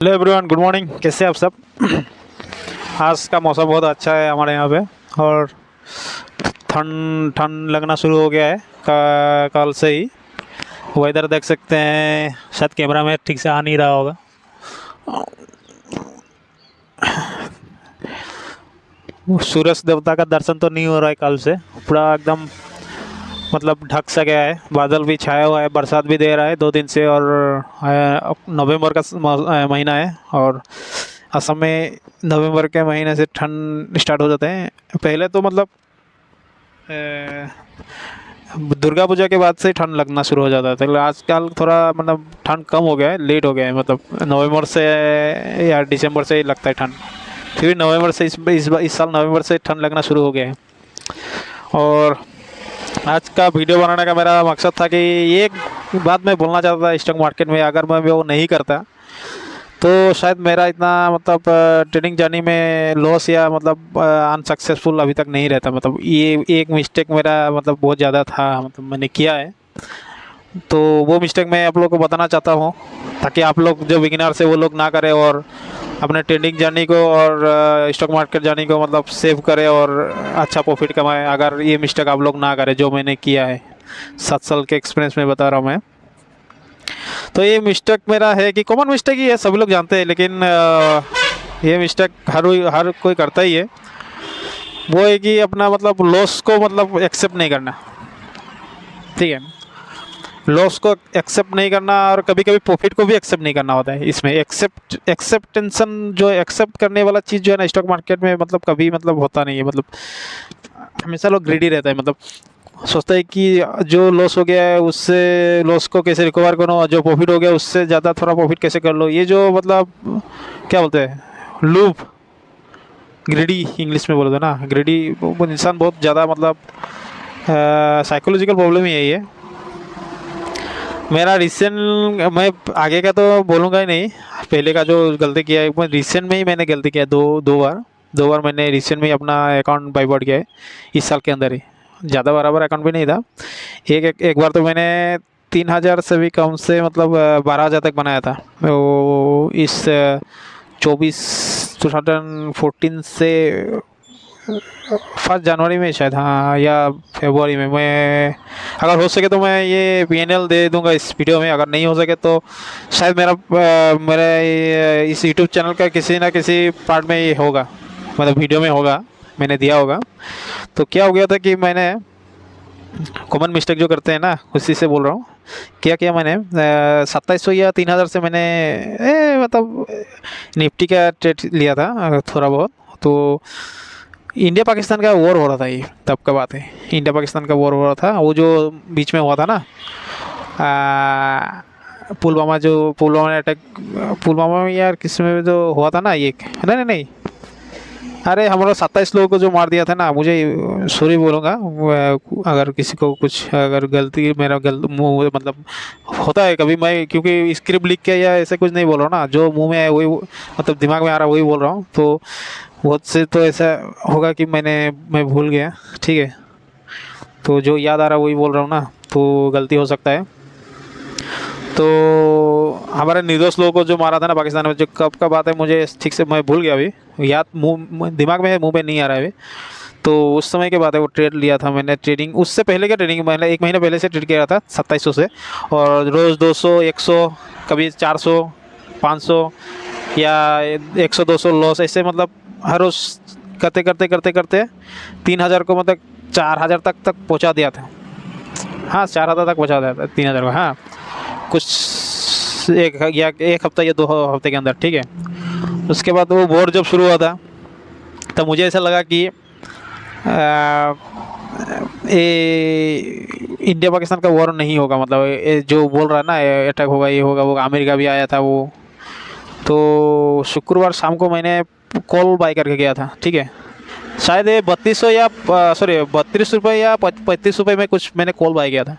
Hello everyone, good morning. कैसे हैं आप सब? आज का मौसम बहुत अच्छा है हमारे यहाँ पे। और ठंड ठंड लगना शुरू हो गया है कल से ही। वेदर देख सकते हैं, शायद कैमरा में ठीक से आ नहीं रहा होगा। सूरज देवता का दर्शन तो नहीं हो रहा है कल से। पूरा एकदम मतलब ढक सा गया है, बादल भी छाया हुआ है, बरसात भी दे रहा है 2 दिन से। और नवंबर का महीना है और असम में नवंबर के महीने से ठंड स्टार्ट हो जाते हैं। पहले तो मतलब दुर्गा पूजा के बाद से ठंड लगना शुरू हो जाता था, लेकिन आजकल थोड़ा मतलब ठंड कम हो गया है, लेट हो गया है। मतलब नवंबर से या दिसंबर से ही लगता है ठंड। फिर भी नवंबर से इस साल नवंबर से ठंड लगना शुरू हो गया है। और आज का वीडियो बनाने का मेरा मकसद था कि एक बात मैं बोलना चाहता था। स्टॉक मार्केट में अगर मैं वो नहीं करता तो शायद मेरा इतना मतलब ट्रेडिंग जर्नी में लॉस या मतलब अनसक्सेसफुल अभी तक नहीं रहता। मतलब ये एक मिस्टेक मेरा मतलब बहुत ज़्यादा था, मतलब मैंने किया है। तो वो मिस्टेक मैं आप लोगों को बताना चाहता हूँ, ताकि आप लोग जो बिगिनर्स है वो लोग ना करें और अपने ट्रेडिंग जर्नी को और स्टॉक मार्केट जर्नी को मतलब सेव करें और अच्छा प्रॉफिट कमाएं। अगर ये मिस्टेक आप लोग ना करें जो मैंने किया है, 7 साल के एक्सपीरियंस में बता रहा हूँ मैं। तो ये मिस्टेक मेरा है कि कॉमन मिस्टेक ही है, सभी लोग जानते हैं, लेकिन ये मिस्टेक हर कोई करता ही है। वो है कि अपना मतलब लॉस को मतलब एक्सेप्ट नहीं करना। ठीक है, लॉस को एक्सेप्ट नहीं करना और कभी कभी प्रॉफिट को भी एक्सेप्ट नहीं करना होता है। इसमें एक्सेप्टेंसन जो एक्सेप्ट करने वाला चीज़ जो है ना, स्टॉक मार्केट में मतलब कभी मतलब होता नहीं है। मतलब हमेशा लोग ग्रीडी रहता है। मतलब सोचता है कि जो लॉस हो गया है उससे लॉस को कैसे रिकवर करो, और जो प्रॉफिट हो गया उससे ज़्यादा थोड़ा प्रॉफिट कैसे कर लो। ये जो मतलब क्या बोलते हैं, लूप, ग्रीडी इंग्लिश में बोलते हैं ना, ग्रीडी वो इंसान बहुत ज़्यादा मतलब साइकोलॉजिकल प्रॉब्लम ही है ये। मेरा रिसेंट, मैं आगे का तो बोलूँगा ही नहीं। पहले का जो गलती किया है, मैं रिसेंट में ही मैंने गलती किया है। दो बार मैंने रिसेंट में ही अपना अकाउंट बाईबॉट किया है इस साल के अंदर ही। ज़्यादा बराबर अकाउंट भी नहीं था। एक बार तो मैंने 3,000 से भी कम से मतलब 12,000 तक बनाया था। वो इस 2014 से 1 जनवरी में शायद, हाँ, या फरवरी में। मैं अगर हो सके तो मैं ये PNL दे दूंगा इस वीडियो में। अगर नहीं हो सके तो शायद मेरा इस यूट्यूब चैनल का किसी ना किसी पार्ट में ये होगा, मतलब वीडियो में होगा, मैंने दिया होगा। तो क्या हो गया था कि मैंने कॉमन मिस्टेक जो करते हैं ना, उसी से बोल रहा हूँ। क्या किया मैंने, 2700 या 3,000 से मैंने मतलब निफ्टी का ट्रेड लिया था थोड़ा बहुत। तो इंडिया पाकिस्तान का वॉर हो रहा था, ये तब का बात है। इंडिया पाकिस्तान का वॉर हो रहा था, वो जो बीच में हुआ था ना, पुलवामा अटैक, पुलवामा में यार किस में जो हुआ था ना, ये नहीं नहीं नहीं, अरे हमारा 27 लोगों को जो मार दिया था ना। मुझे सॉरी बोलूँगा अगर किसी को कुछ अगर गलती मेरा मुँह मतलब होता है कभी, मैं क्योंकि स्क्रिप्ट लिख के या ऐसे कुछ नहीं बोल रहा हूँ ना, जो मुंह में है वही मतलब दिमाग में आ रहा है वही बोल रहा हूँ। तो बहुत से तो ऐसा होगा कि मैं भूल गया, ठीक है। तो जो याद आ रहा है वही बोल रहा हूँ ना, तो गलती हो सकता है। तो हमारे निर्दोष लोगों को जो मारा था ना पाकिस्तान में, जो कब का बात है मुझे ठीक से मैं भूल गया अभी, याद दिमाग में है, मुंह पे नहीं आ रहा है अभी। तो उस समय की बात है, वो ट्रेड लिया था मैंने। ट्रेडिंग उससे पहले का ट्रेडिंग मैंने 1 महीना पहले से ट्रेड किया था 2700 से। और रोज़ 200, 100, कभी 400, 500 या 100, 200 लॉस, ऐसे मतलब हर रोज़ करते करते करते करते 3,000 को मतलब 4,000 तक पहुंचा दिया था। हाँ, 4,000 तक पहुंचा दिया था 3,000 को। हाँ, कुछ एक हफ्ता या 2 हफ्ते के अंदर, ठीक है। उसके बाद वो वॉर जब शुरू हुआ था तब मुझे ऐसा लगा कि इंडिया पाकिस्तान का वॉर नहीं होगा। मतलब जो बोल रहा है ना अटैक होगा, ये होगा वो, अमेरिका भी आया था वो। तो शुक्रवार शाम को मैंने कॉल बाई करके गया था, ठीक है। शायद ये 3200 या सॉरी 32 रुपये या 35 रुपये में कुछ मैंने कॉल बाई किया था।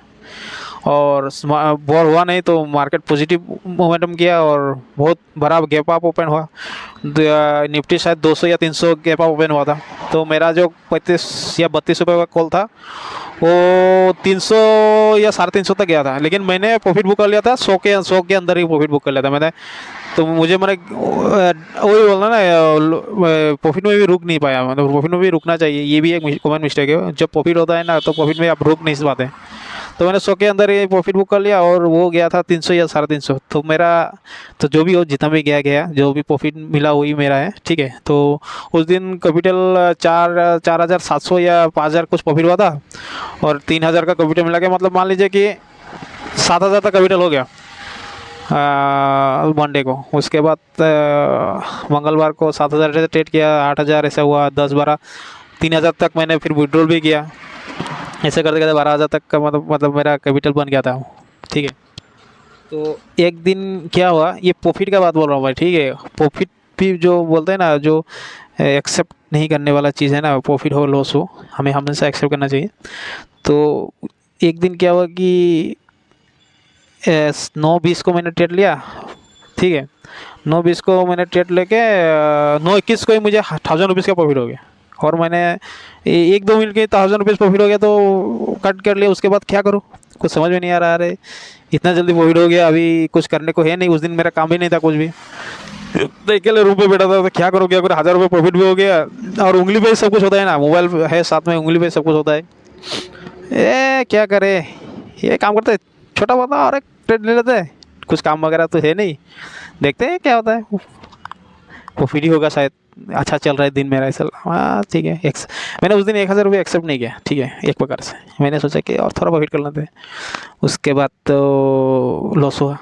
और वॉर हुआ नहीं तो मार्केट पॉजिटिव मोमेंटम किया और बहुत बड़ा गैप अप ओपन हुआ। निफ्टी शायद 200 या 300 गैप अप ओपन हुआ था। तो मेरा जो 35 या 32 रुपये का कॉल था वो 300 या 350 तक गया था, लेकिन मैंने प्रॉफिट बुक कर लिया था 100 के अंदर ही प्रॉफिट बुक कर लिया था मैंने। तो मुझे मैंने वही बोलना ना, प्रॉफिट में भी रुक नहीं पाया, मतलब प्रॉफिट में भी रुकना चाहिए, ये भी एक कॉमन मिस्टेक है। जब प्रॉफिट होता है ना तो प्रॉफिट में आप रुक नहीं पाते। तो मैंने 100 के अंदर ये प्रॉफिट बुक कर लिया और वो गया था 300 या 350। तो मेरा, तो जो भी हो, जितना भी गया गया, जो भी प्रॉफिट मिला वही मेरा है, ठीक है। तो उस दिन कैपिटल 4,700 या 5,000 कुछ प्रॉफिट हुआ था, और 3,000 का कैपिटल मिला के, मतलब मान लीजिए कि 7,000 तक कैपिटल हो गया मंडे को। उसके बाद मंगलवार को 7,000 से ट्रेड किया, 8,000 ऐसा हुआ, 10-12, 3,000 तक मैंने फिर विड्रॉल भी किया। ऐसे करते करते 12,000 तक का मतलब मेरा कैपिटल बन गया था, ठीक है। तो एक दिन क्या हुआ, ये प्रॉफिट का बात बोल रहा हूँ भाई, ठीक है। प्रॉफिट भी जो बोलते हैं ना, जो एक्सेप्ट नहीं करने वाला चीज़ है ना, प्रॉफिट हो लॉस हो, हमें हमेशा एक्सेप्ट करना चाहिए। तो एक दिन क्या हुआ कि 9:20 को मैंने ट्रेड लिया, ठीक है। 9:20 को मैंने ट्रेड लेके 9:21 को ही मुझे 1,000 रुपीज़ का प्रॉफिट हो गया। और मैंने 1-2 मिनट के 1,000 रुपीज़ प्रॉफिट हो गया, तो कट कर लिया। उसके बाद क्या करूँ, कुछ समझ में नहीं आ रहा। अरे इतना जल्दी प्रॉफिट हो गया, अभी कुछ करने को है नहीं। उस दिन मेरा काम भी नहीं था कुछ भी, तो अकेले रूम पे बैठा था, तो क्या करो क्या करो। 1,000 रुपये प्रॉफिट भी हो गया, और उंगली पे सब कुछ होता है ना, मोबाइल है साथ में, उंगली पे सब कुछ होता है। क्या करे, ये काम करते, छोटा मोटा और एक ट्रेड ले लेते हैं, कुछ काम वगैरह तो है नहीं, देखते हैं क्या होता है। प्रॉफिट ही होगा शायद, अच्छा चल रहा है दिन मेरा ऐसा। हाँ ठीक है। मैंने उस दिन 1,000 रुपये एक्सेप्ट नहीं किया, ठीक है। एक प्रकार से मैंने सोचा कि और थोड़ा प्रॉफिट कर लेते हैं। उसके बाद तो लॉस हुआ,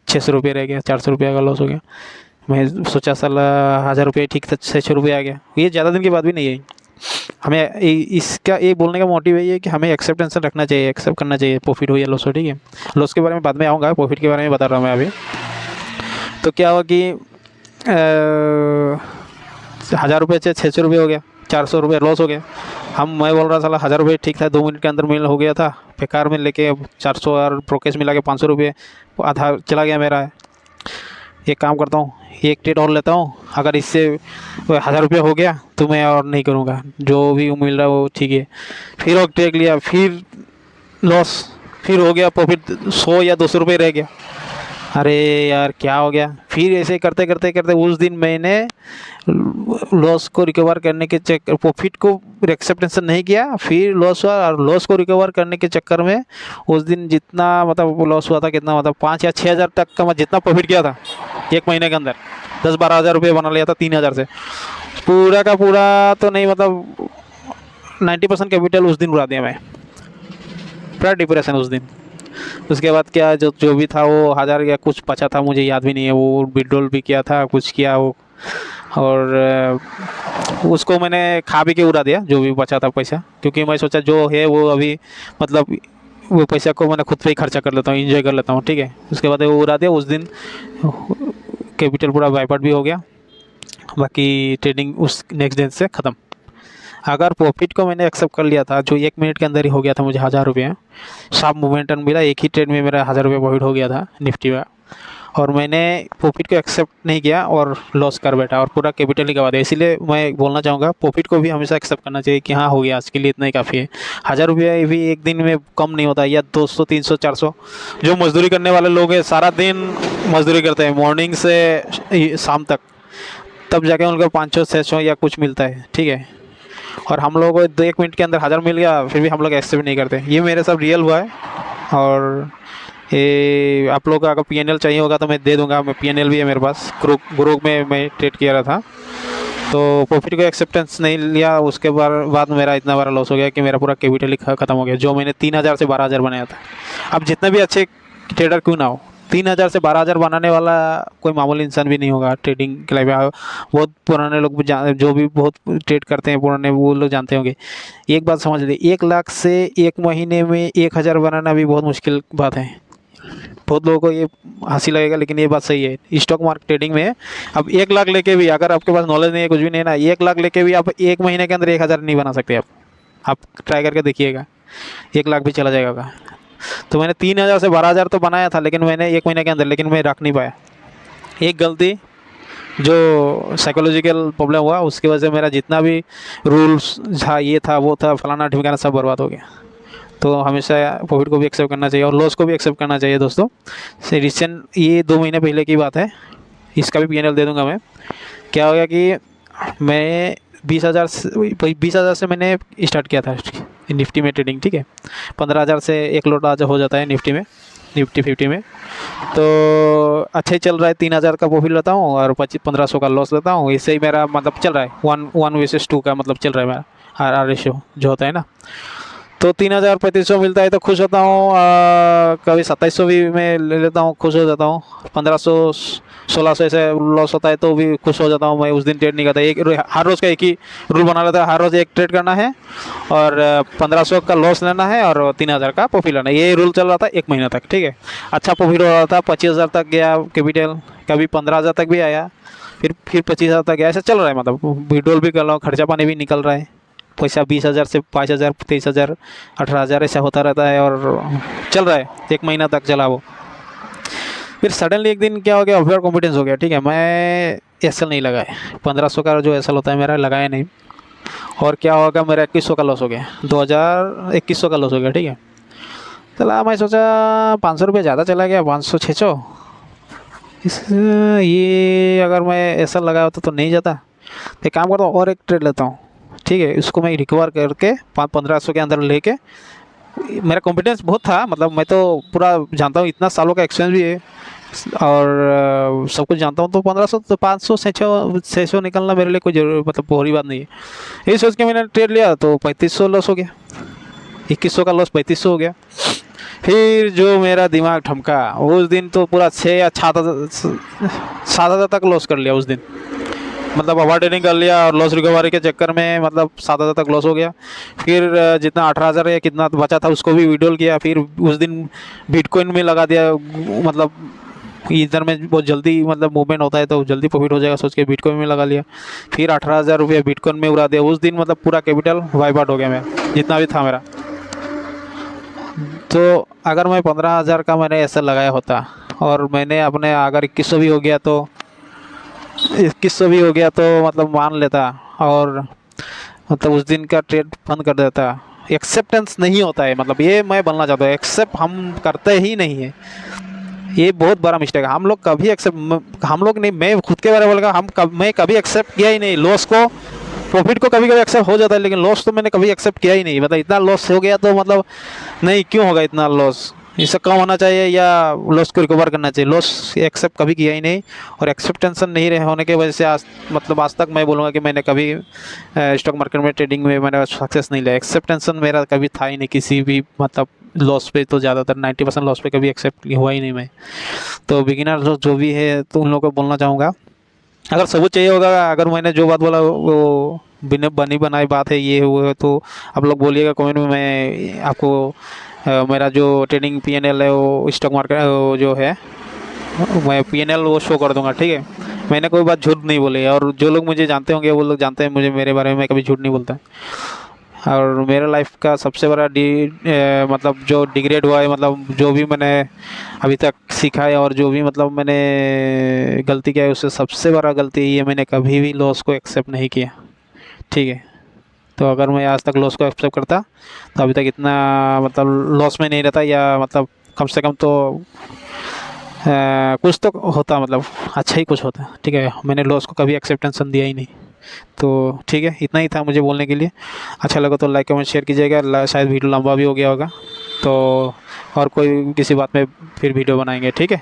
600 रुपये रह गया, 400 रुपये का लॉस हो गया। मैं सोचा साला 1,000 रुपये ठीक था, 600 रुपये आ गया। ये ज़्यादा दिन की बात भी नहीं है। हमें इसका ये बोलने का मोटिव यही है कि हमें एक्सेप्टेंस रखना चाहिए, एक्सेप्ट करना चाहिए, प्रॉफिट हो या लॉस हो, ठीक है। लॉस के बारे में बाद में आऊँगा, प्रॉफिट के बारे में बता रहा हूँ मैं अभी। तो क्या हुआ कि 1,000 रुपये से 600 रुपये हो गया, 400 रुपये लॉस हो गया। मैं बोल रहा था 1,000 रुपये ठीक था, 2 मिनट के अंदर मिल हो गया था। बेकार में लेके 400 और ब्रोकेज मिला के 500 रुपये आधा चला गया मेरा। एक काम करता हूँ, एक ट्रेड और लेता हूँ, अगर इससे 1,000 रुपये हो गया तो मैं और नहीं करूँगा, जो भी मिल रहा है वो ठीक है। फिर और ट्रेड लिया, फिर लॉस, फिर हो गया प्रॉफिट 100 या 200 रुपये रह गया। अरे यार क्या हो गया। फिर ऐसे करते करते करते उस दिन मैंने लॉस को रिकवर करने के चक्कर, प्रॉफिट को एक्सेप्टेंस नहीं किया, फिर लॉस हुआ, और लॉस को रिकवर करने के चक्कर में उस दिन जितना मतलब लॉस हुआ था, कितना मतलब 5 या 6,000 तक का मैं जितना प्रॉफिट किया था एक महीने के अंदर, 10-12 हज़ार रुपये बना लिया था 3,000 से। पूरा का पूरा तो नहीं, मतलब 90% कैपिटल उस दिन उड़ा दिया मैं, पूरा डिप्रेशन उस दिन। उसके बाद क्या, जो जो भी था वो 1,000 या कुछ बचा था, मुझे याद भी नहीं है, वो विड्रॉल भी किया था, कुछ किया वो, और उसको मैंने खा भी के उड़ा दिया जो भी बचा था पैसा, क्योंकि मैं सोचा जो है वो अभी मतलब वो पैसा को मैंने खुद पे ही खर्चा कर लेता हूँ, एंजॉय कर लेता हूँ, ठीक है। उसके बाद वो उड़ा दिया। उस दिन कैपिटल पूरा वाइप आउट भी हो गया, बाकी ट्रेडिंग उस नेक्स्ट दिन से ख़त्म। अगर प्रॉफिट को मैंने एक्सेप्ट कर लिया था, जो 1 मिनट के अंदर ही हो गया था मुझे 1,000 रुपये, सब मोमेंटम मिला, एक ही ट्रेड में मेरा 1,000 रुपये प्रॉफिट हो गया था निफ्टी में, और मैंने प्रॉफिट को एक्सेप्ट नहीं किया और लॉस कर बैठा और पूरा कैपिटल ही गवा दिया। इसीलिए मैं बोलना चाहूँगा, प्रॉफिट को भी हमेशा एक्सेप्ट करना चाहिए कि हाँ हो गया, आज के लिए इतना ही काफ़ी है। 1,000 रुपये भी एक दिन में कम नहीं होता, या 200, 300, 400। जो मजदूरी करने वाले लोग हैं, सारा दिन मजदूरी करते हैं मॉर्निंग से शाम तक, तब जाके उनको 500, 600 या कुछ मिलता है, ठीक है। और हम लोगों को 1 मिनट के अंदर 1,000 मिल गया, फिर भी हम लोग एक्सेप्ट नहीं करते। ये मेरे साथ रियल हुआ है, और ये आप लोगों का अगर PNL चाहिए होगा तो मैं दे दूंगा। मैं PNL भी है मेरे पास, ग्रुप में मैं ट्रेड किया रहा था। तो प्रॉफिट को एक्सेप्टेंस नहीं लिया, उसके बाद मेरा इतना बड़ा लॉस हो गया कि मेरा पूरा कैपिटल ही ख़त्म हो गया, जो मैंने 3,000 से 12,000 बनाया था। अब जितने भी अच्छे ट्रेडर क्यों ना हो, 3,000 से 12,000 बनाने वाला कोई मामूली इंसान भी नहीं होगा ट्रेडिंग के लिए। बहुत पुराने लोग भी जो भी बहुत ट्रेड करते हैं पुराने, वो लोग जानते होंगे। एक बात समझ लीजिए, 1 लाख से एक महीने में 1,000 बनाना भी बहुत मुश्किल बात है। बहुत लोगों को ये हंसी लगेगा, लेकिन ये बात सही है। स्टॉक मार्केट ट्रेडिंग में अब 1 लाख लेके भी, अगर आपके पास नॉलेज नहीं है, कुछ भी नहीं है ना, 1 लाख लेके भी आप 1 महीने के अंदर 1,000 नहीं बना सकते। आप ट्राई करके देखिएगा, 1 लाख भी चला जाएगा। तो मैंने 3,000 से 12,000 तो बनाया था, लेकिन मैंने 1 महीने के अंदर, लेकिन मैं रख नहीं पाया। एक गलती जो साइकोलॉजिकल प्रॉब्लम हुआ, उसकी वजह से मेरा जितना भी रूल्स था, ये था वो था, फलाना ठिकाना, सब बर्बाद हो गया। तो हमेशा प्रॉफिट को भी एक्सेप्ट करना चाहिए और लॉस को भी एक्सेप्ट करना चाहिए दोस्तों। से रिसेंट ये 2 महीने पहले की बात है, इसका भी पीएनएल दे दूंगा मैं। क्या हो गया कि मैं 20,000 से मैंने स्टार्ट किया था निफ्टी में ट्रेडिंग, ठीक है। 15,000 से एक लॉट आज हो जाता है निफ्टी में, निफ्टी 50 में। तो अच्छा ही चल रहा है, 3,000 का प्रॉफिट लेता हूँ और 1500 का लॉस लेता हूँ। इससे ही मेरा मतलब चल रहा है 1:2 का मतलब चल रहा है मेरा आर रेशियो जो होता है ना। तो 3,000-3,500 मिलता है तो खुश होता हूँ। कभी 2,700 भी मैं ले लेता हूँ, खुश हो जाता हूँ। 1,500-1,600 ऐसे लॉस होता है तो भी खुश हो जाता हूँ। मैं उस दिन ट्रेड नहीं करता, हर रोज़ का एक ही रूल बना लेता है, हर रोज़ एक ट्रेड करना है और 1,500 का लॉस लेना है और 3,000 का प्रॉफिट लेना है। ये रूल चल रहा था 1 महीना तक, ठीक है। अच्छा प्रॉफिट हो रहा था, 25,000 तक गया कैपिटल, कभी 15,000 तक भी आया, फिर 25,000 तक गया। ऐसा चल रहा है, मतलब विड्रॉल भी कर रहा हूँ, खर्चा पानी भी निकल रहा है। पैसा 20,000 से 5,000, 23,000, 18,000 ऐसा होता रहता है और चल रहा है, 1 महीना तक चला वो। फिर सडनली एक दिन क्या हो गया, ओवर कॉन्फिडेंस हो गया, ठीक है। मैं एसएल नहीं लगाया, 1,500 का जो एसएल होता है मेरा लगाया नहीं, और क्या होगा मेरा 2,100 का लॉस हो गया, 2,2100 का लॉस हो गया, ठीक है। चला मैं सोचा 500 रुपये ज़्यादा चला गया, 500-600 ये अगर मैं एसएल लगाया होता तो नहीं जाता। तो काम करता हूँ और एक ट्रेड लेता हूँ, ठीक है। उसको मैं रिकवर करके 1500 के अंदर लेके, मेरा कॉन्फिडेंस बहुत था, मतलब मैं तो पूरा जानता हूँ, इतना सालों का एक्सपीरियंस भी है और सब कुछ जानता हूँ। तो 1500 तो 500-600 निकलना मेरे लिए कोई जरूर मतलब बुरी बात नहीं है। यही सोच के मैंने ट्रेड लिया तो 3,500 लॉस हो गया, 2,100 का लॉस 3,500 हो गया। फिर जो मेरा दिमाग ठमका उस दिन, तो पूरा 6 या 7,000 तक लॉस कर लिया उस दिन। मतलब ओवर ट्रेडिंग कर लिया और लॉस रिकवरी के चक्कर में मतलब 7,000 तक लॉस हो गया। फिर जितना 18,000 या कितना बचा था उसको भी विड्रॉल किया। फिर उस दिन बिटकॉइन में लगा दिया, मतलब इधर में बहुत जल्दी मतलब मूवमेंट होता है तो जल्दी प्रॉफिट हो जाएगा सोच के बिटकॉइन में लगा लिया। फिर 18,000 रुपये बिटकॉइन में उड़ा दिया उस दिन। मतलब पूरा कैपिटल वाइप आउट हो गया मेरा, जितना भी था मेरा। तो अगर मैं 15,000 का मैंने ऐसा लगाया होता और मैंने अपने अगर 2,100 भी हो गया तो 2,100 भी हो गया तो मतलब मान लेता और मतलब उस दिन का ट्रेड बंद कर देता। एक्सेप्टेंस नहीं होता है, मतलब ये मैं बोलना चाहता हूँ, एक्सेप्ट हम करते ही नहीं है। ये बहुत बड़ा मिस्टेक है। हम लोग कभी एक्सेप्ट, हम लोग नहीं, मैं खुद के बारे में बोलेगा, मैं कभी एक्सेप्ट किया ही नहीं लॉस को। प्रॉफिट को कभी कभी एक्सेप्ट हो जाता है लेकिन लॉस तो मैंने कभी एक्सेप्ट किया ही नहीं। मतलब इतना लॉस हो गया तो मतलब नहीं, क्यों होगा इतना लॉस, इससे कम होना चाहिए या लॉस को रिकवर करना चाहिए। लॉस एक्सेप्ट कभी किया ही नहीं और एक्सेप्टेंसन नहीं रहे होने की वजह से आज तक मैं बोलूँगा कि मैंने कभी स्टॉक मार्केट में ट्रेडिंग में मैंने सक्सेस नहीं लिया। एक्सेप्टेंसन मेरा कभी था ही नहीं किसी भी मतलब लॉस पे, तो ज़्यादातर 90% लॉस पे कभी एक्सेप्ट हुआ ही नहीं मैं। तो बिगिनर जो भी है तो उन लोगों को बोलना चाहूँगा, अगर सबूत चाहिए होगा, अगर मैंने जो बात बोला वो बिना बनी बनाई बात है, ये हुआ है, तो आप लोग बोलिएगा कमेंट में। मैं आपको मेरा जो ट्रेडिंग पीएनएल है वो स्टॉक मार्केट जो है मैं पीएनएल वो शो कर दूंगा, ठीक है। मैंने कोई बात झूठ नहीं बोली है और जो लोग मुझे जानते होंगे वो लोग जानते हैं मुझे, मेरे बारे में मैं कभी झूठ नहीं बोलता। और मेरे लाइफ का सबसे बड़ा मतलब जो डिग्रेड हुआ है, मतलब जो भी मैंने अभी तक सीखा है और जो भी मतलब मैंने गलती किया है, उससे सबसे बड़ा गलती ये मैंने कभी भी लॉस को एक्सेप्ट नहीं किया, ठीक है। तो अगर मैं आज तक लॉस को एक्सेप्ट करता तो अभी तक इतना मतलब लॉस में नहीं रहता, या मतलब कम से कम तो कुछ तो होता, मतलब अच्छा ही कुछ होता, ठीक है। मैंने लॉस को कभी एक्सेप्टेंसन दिया ही नहीं। तो ठीक है, इतना ही था मुझे बोलने के लिए। अच्छा लगा तो लाइक कमेंट शेयर कीजिएगा। शायद वीडियो लंबा भी हो गया होगा तो और कोई किसी बात में फिर वीडियो बनाएंगे, ठीक है।